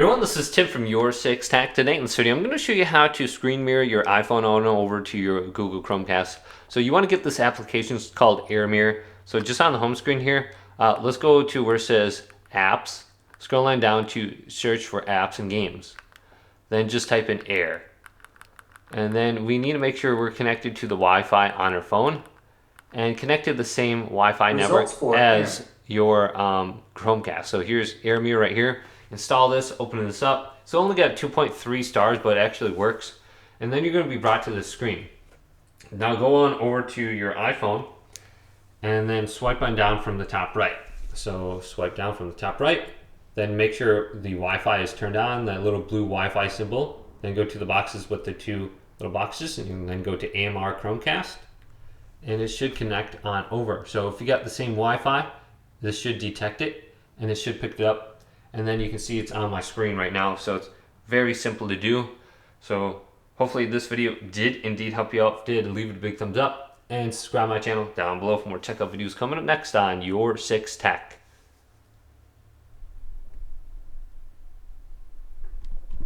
Everyone, this is Tim from YourSixTech. Today in this video, I'm going to show you how to screen mirror your iPhone on over to your Google Chromecast. So you want to get this application. It's called AirMirror. So just on the home screen here, let's go to where it says Apps. Scroll line down to search for apps and games. Then just type in Air. And then we need to make sure we're connected to the Wi-Fi on our phone and connect to the same Wi-Fi network as your Chromecast. So here's AirMirror right here. Install this, open this up. So only got 2.3 stars, but it actually works. And then you're going to be brought to this screen. Now go on over to your iPhone and then swipe on down from the top right. So swipe down from the top right, then make sure the Wi-Fi is turned on, that little blue Wi-Fi symbol. Then go to the boxes with the two little boxes and then go to AMR Chromecast. And it should connect on over. So if you got the same Wi-Fi, this should detect it and it should pick it up. And then you can see it's on my screen right now. So it's very simple to do. So hopefully this video did indeed help you out. If it did, leave it a big thumbs up and subscribe to my channel down below for more tech videos coming up next on YourSixTech.